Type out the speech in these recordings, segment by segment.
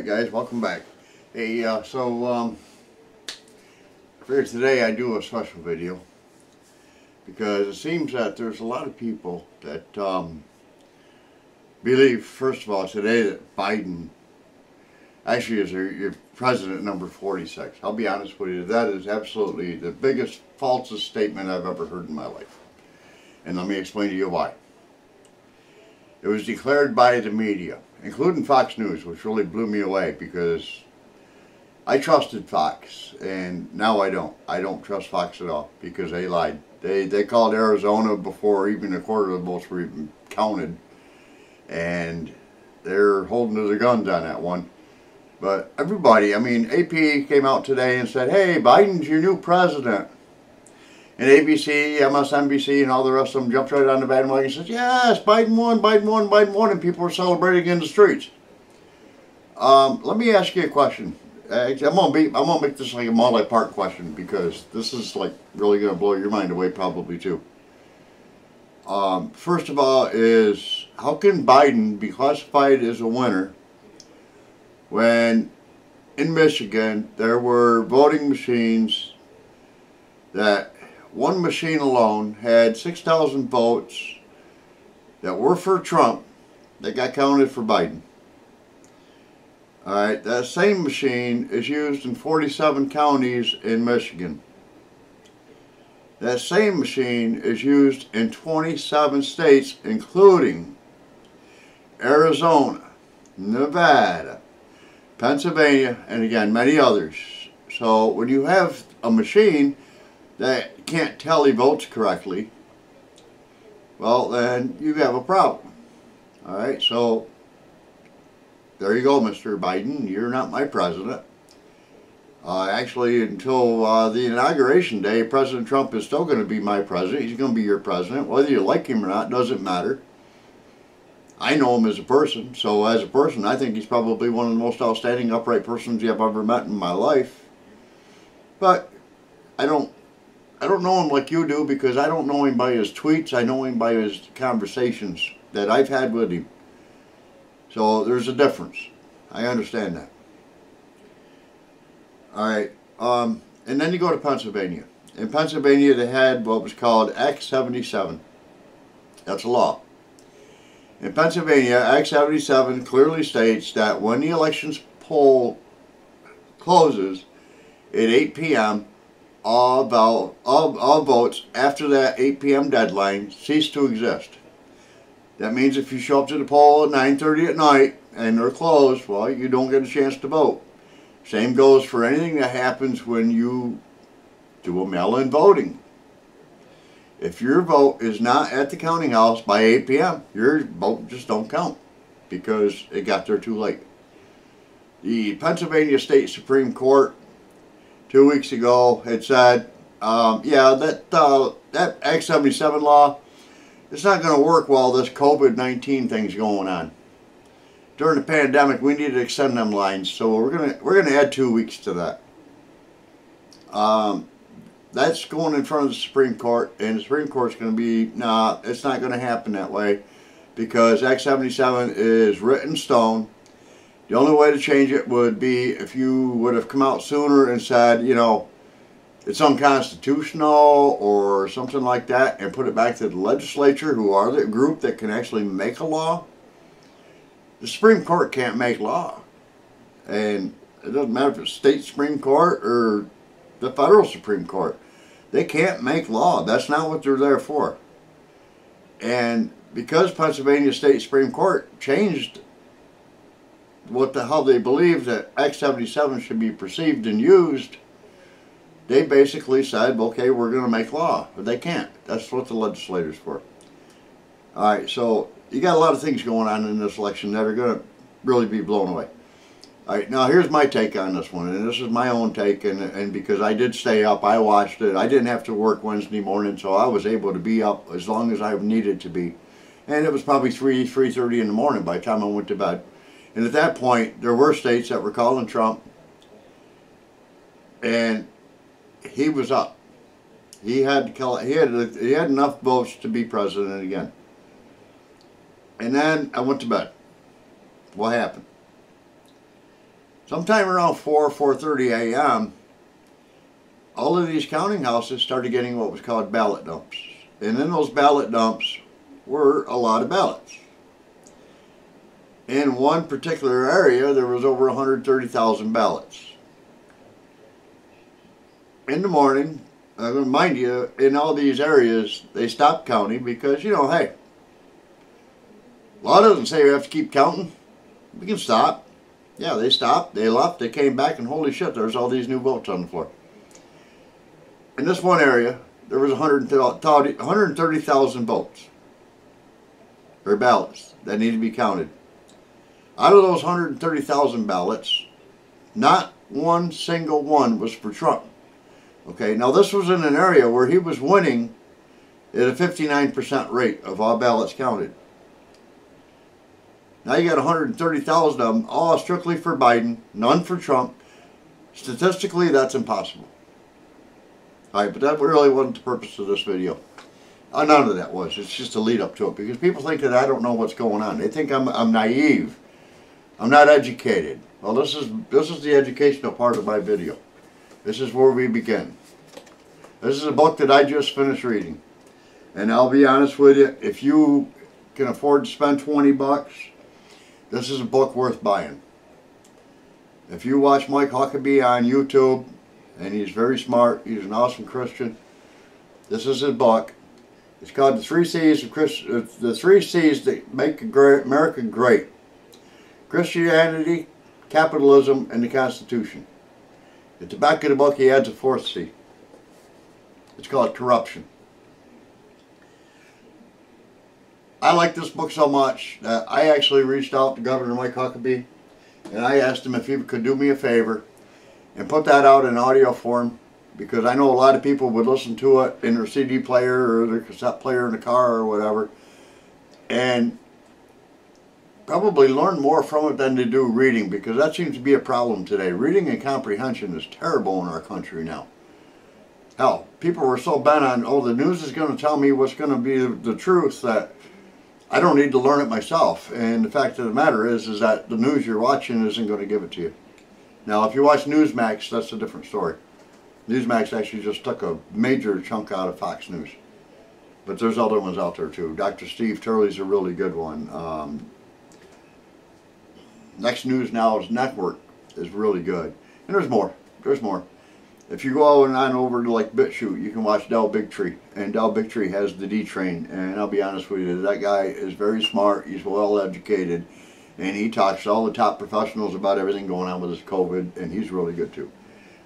guys, welcome back. Hey, for today I do a special video because it seems that there's a lot of people that believe, first of all, today that Biden actually is your president number 46. I'll be honest with you, that is absolutely the biggest, falsest statement I've ever heard in my life. And let me explain to you why. It was declared by the media, including Fox News, which really blew me away because I trusted Fox, and now I don't. I don't trust Fox at all because they lied. They called Arizona before even a quarter of the votes were even counted, and they're holding to their guns on that one. But everybody, I mean, AP came out today and said, hey, Biden's your new president. And ABC, MSNBC, and all the rest of them jumped right on the bandwagon and said, yes, Biden won, Biden won, Biden won, and people are celebrating in the streets. Let me ask you a question. I'm gonna make this like a multi-part question because this is like really gonna blow your mind away probably too. First of all is, how can Biden be classified as a winner when in Michigan there were voting machines that one machine alone had 6,000 votes that were for Trump that got counted for Biden? Alright, that same machine is used in 47 counties in Michigan. That same machine is used in 27 states, including Arizona, Nevada, Pennsylvania, and again, many others. So when you have a machine that can't tally votes correctly, well, then you have a problem. Alright, so there you go, Mr. Biden. You're not my president. Actually, until the inauguration day, President Trump is still going to be my president. He's going to be your president. Whether you like him or not doesn't matter. I know him as a person, so as a person, I think he's probably one of the most outstanding, upright persons I've ever met in my life. But I don't know him like you do because I don't know him by his tweets. I know him by his conversations that I've had with him. So there's a difference. I understand that. Alright, and then you go to Pennsylvania. In Pennsylvania they had what was called Act 77. That's a law. In Pennsylvania, Act 77 clearly states that when the elections poll closes at 8 p.m., all votes after that 8 p.m. deadline cease to exist. That means if you show up to the poll at 9:30 at night and they're closed, well, you don't get a chance to vote. Same goes for anything that happens when you do a mail-in voting. If your vote is not at the counting house by 8 p.m., your vote just don't count because it got there too late. The Pennsylvania State Supreme Court 2 weeks ago had said, yeah, that Act 77 law, it's not going to work while this COVID-19 thing's going on. During the pandemic, we need to extend them lines, so we're gonna add 2 weeks to that. That's going in front of the Supreme Court, and the Supreme Court's going to be, nah, it's not going to happen that way because Act 77 is written in stone. The only way to change it would be if you would have come out sooner and said, you know, it's unconstitutional or something like that, and put it back to the legislature, who are the group that can actually make a law. The Supreme Court can't make law. And it doesn't matter if it's state Supreme Court or the federal Supreme Court. They can't make law. That's not what they're there for. And because Pennsylvania State Supreme Court changed how they believe that Act 77 should be perceived and used, they basically said, okay, we're going to make law. But they can't. That's what the legislator's for. Alright, so you got a lot of things going on in this election that are going to really be blown away. Alright, now here's my take on this one, and this is my own take, and because I did stay up, I watched it. I didn't have to work Wednesday morning, so I was able to be up as long as I needed to be. And it was probably 3:30 in the morning by the time I went to bed. And at that point, there were states that were calling Trump, and he was up. He had enough votes to be president again. And then I went to bed. What happened? Sometime around 4:30 a.m., all of these counting houses started getting what was called ballot dumps. And in those ballot dumps were a lot of ballots. In one particular area, there was over 130,000 ballots. In the morning, I'm going to remind you, in all these areas, they stopped counting because, you know, hey, law doesn't say we have to keep counting. We can stop. Yeah, they stopped, they left, they came back, and holy shit, there's all these new votes on the floor. In this one area, there was 130,000 votes, or ballots, that needed to be counted. Out of those 130,000 ballots, not one single one was for Trump. Okay, now this was in an area where he was winning at a 59% rate of all ballots counted. Now you got 130,000 of them, all strictly for Biden, none for Trump. Statistically, that's impossible. Alright, but that really wasn't the purpose of this video. None of that was. It's just a lead up to it. Because people think that I don't know what's going on. They think I'm naive. I'm not educated. Well, this is the educational part of my video. This is where we begin. This is a book that I just finished reading. And I'll be honest with you, if you can afford to spend 20 bucks, this is a book worth buying. If you watch Mike Huckabee on YouTube, and he's very smart, he's an awesome Christian, this is his book. It's called The Three C's of the Three C's that make America great: Christianity, capitalism, and the Constitution. At the back of the book, he adds a fourth C. It's called corruption. I like this book so much that I actually reached out to Governor Mike Huckabee, and I asked him if he could do me a favor and put that out in audio form, because I know a lot of people would listen to it in their CD player or their cassette player in the car or whatever, and probably learn more from it than they do reading, because that seems to be a problem today. Reading and comprehension is terrible in our country now. Hell, people were so bent on, oh, the news is going to tell me what's going to be the truth, that I don't need to learn it myself. And the fact of the matter is that the news you're watching isn't going to give it to you. Now, if you watch Newsmax, that's a different story. Newsmax actually just took a major chunk out of Fox News. But there's other ones out there too. Dr. Steve Turley's a really good one. Next News Now's network is really good. And there's more. There's more. If you go on over to like BitChute, you can watch Del Bigtree. And Del Bigtree has the D-Train. And I'll be honest with you, that guy is very smart. He's well educated. And he talks to all the top professionals about everything going on with this COVID. And he's really good too.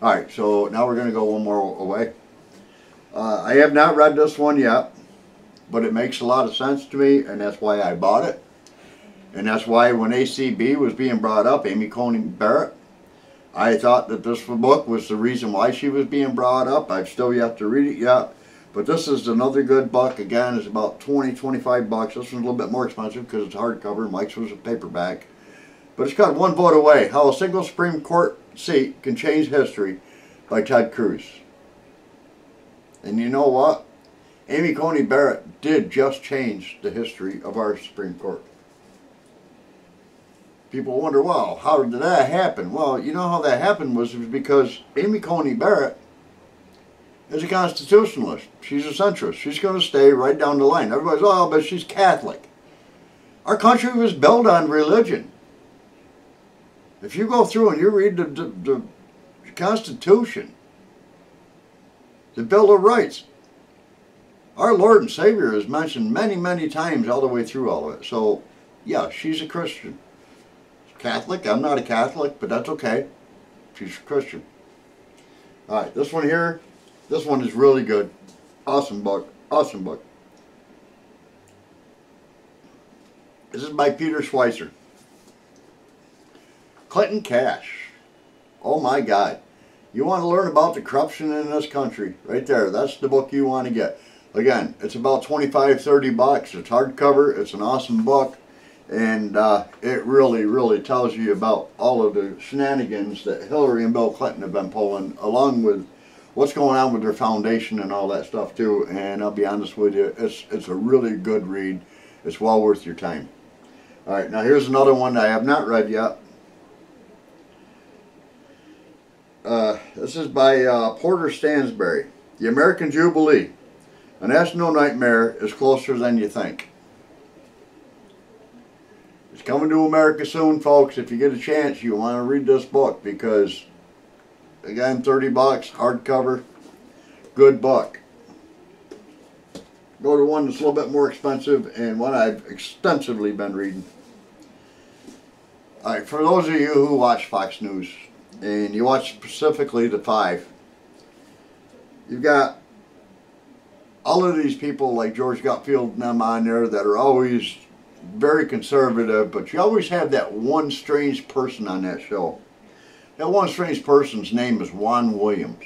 Alright, so now we're going to go one more away. I have not read this one yet. But it makes a lot of sense to me. And that's why I bought it. And that's why when ACB was being brought up, Amy Coney Barrett, I thought that this book was the reason why she was being brought up. I've still yet to read it yet. But this is another good book. Again, it's about 20-25 bucks. This one's a little bit more expensive because it's hardcover. Mike's was a paperback. But it's got One Vote Away: How a Single Supreme Court Seat Can Change History by Ted Cruz. And you know what? Amy Coney Barrett did just change the history of our Supreme Court. People wonder, well, how did that happen? Well, you know how that happened was because Amy Coney Barrett is a constitutionalist. She's a centrist. She's going to stay right down the line. Everybody's, oh, but she's Catholic. Our country was built on religion. If you go through and you read the Constitution, the Bill of Rights, our Lord and Savior is mentioned many, many times all the way through all of it. So, yeah, she's a Christian. Catholic. I'm not a Catholic, but that's okay. She's a Christian. Alright, this one here, this one is really good. Awesome book. Awesome book. This is by Peter Schweizer. Clinton Cash. Oh my God. You want to learn about the corruption in this country? Right there. That's the book you want to get. Again, it's about 25-30 bucks. It's hardcover. It's an awesome book. And it really, really tells you about all of the shenanigans that Hillary and Bill Clinton have been pulling, along with what's going on with their foundation and all that stuff too. And I'll be honest with you, it's a really good read. It's well worth your time. Alright, now here's another one that I have not read yet. This is by Porter Stansberry. The American Jubilee. A national nightmare is closer than you think. It's coming to America soon, folks. If you get a chance, you want to read this book because, again, $30, hardcover, good book. Go to one that's a little bit more expensive and one I've extensively been reading. Alright, for those of you who watch Fox News, and you watch specifically the 5, you've got all of these people like George Gutfield and them on there that are always very conservative, but you always have that one strange person on that show. That one strange person's name is Juan Williams.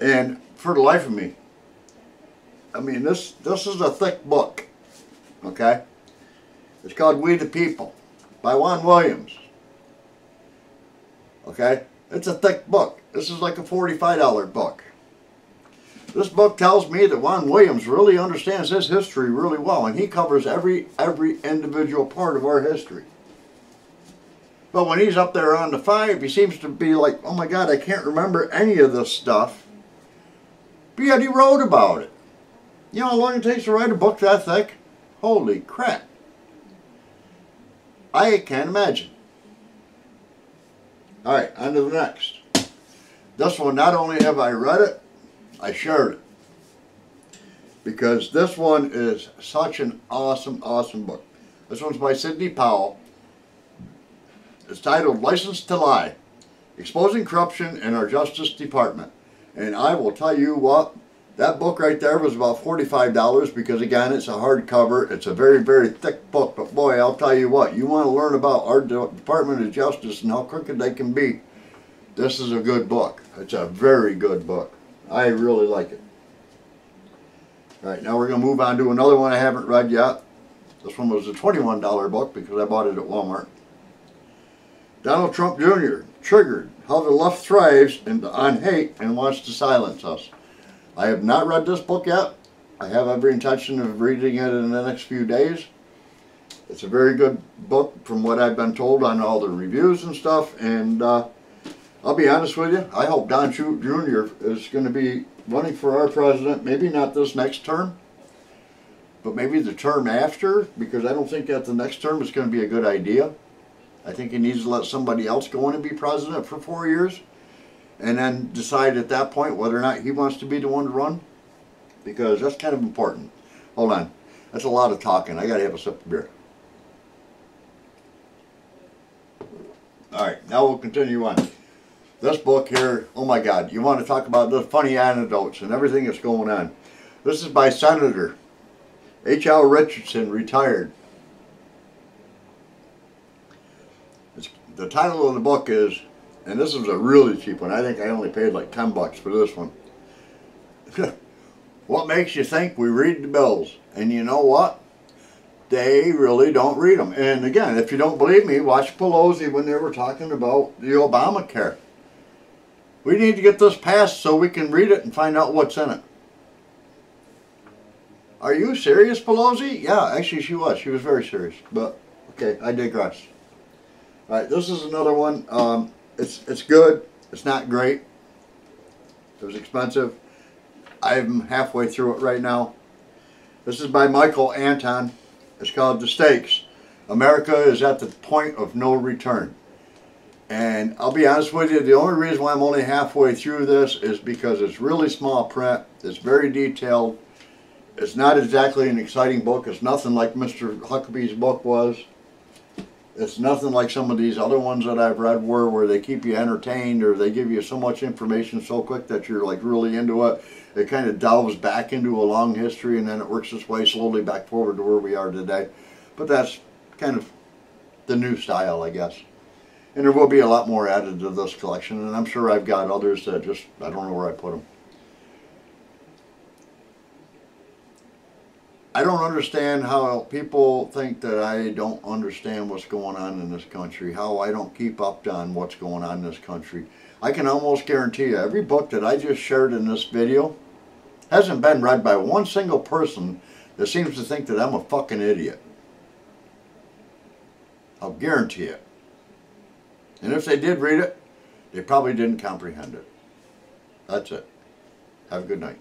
And for the life of me, I mean, this is a thick book, okay? It's called We the People by Juan Williams. Okay? It's a thick book. This is like a $45 book. This book tells me that Juan Williams really understands his history really well, and he covers every individual part of our history. But when he's up there on the 5, he seems to be like, oh my God, I can't remember any of this stuff. But yet he wrote about it. You know how long it takes to write a book that thick? Holy crap. I can't imagine. Alright, on to the next. This one, not only have I read it, I shared it. Because this one is such an awesome, awesome book. This one's by Sidney Powell. It's titled License to Lie, Exposing Corruption in Our Justice Department. And I will tell you what, that book right there was about $45 because, again, it's a hardcover. It's a very, very thick book. But boy, I'll tell you what, you want to learn about our Department of Justice and how crooked they can be, this is a good book. It's a very good book. I really like it. Alright, now we're going to move on to another one I haven't read yet. This one was a $21 book because I bought it at Walmart. Donald Trump Jr. Triggered, How the Left Thrives on Hate and Wants to Silence Us. I have not read this book yet. I have every intention of reading it in the next few days. It's a very good book from what I've been told on all the reviews and stuff, and I'll be honest with you, I hope Don Jr. is going to be running for our president, maybe not this next term, but maybe the term after, because I don't think that the next term is going to be a good idea. I think he needs to let somebody else go in and be president for 4 years, and then decide at that point whether or not he wants to be the one to run, because that's kind of important. Hold on. That's a lot of talking. I got to have a sip of beer. Alright, now we'll continue on. This book here, oh my God, you want to talk about the funny anecdotes and everything that's going on. This is by Senator H.L. Richardson, retired. The title of the book is, and this is a really cheap one, I think I only paid like $10 for this one. What makes you think we read the bills? And you know what? They really don't read them. And again, if you don't believe me, watch Pelosi when they were talking about the Obamacare. We need to get this passed so we can read it and find out what's in it. Are you serious, Pelosi? Yeah, actually she was. She was very serious. But, okay, I digress. Alright, this is another one. It's good. It's not great. It was expensive. I'm halfway through it right now. This is by Michael Anton. It's called The Stakes. America is at the point of no return. And I'll be honest with you, the only reason why I'm only halfway through this is because it's really small print. It's very detailed. It's not exactly an exciting book. It's nothing like Mr. Huckabee's book was. It's nothing like some of these other ones that I've read where they keep you entertained, or they give you so much information so quick that you're like really into it. It kind of delves back into a long history and then it works its way slowly back forward to where we are today. But that's kind of the new style, I guess. And there will be a lot more added to this collection, and I'm sure I've got others that just, I don't know where I put them. I don't understand how people think that I don't understand what's going on in this country, how I don't keep up on what's going on in this country. I can almost guarantee you, every book that I just shared in this video hasn't been read by one single person that seems to think that I'm a fucking idiot. I'll guarantee it. And if they did read it, They probably didn't comprehend it. That's it. Have a good night.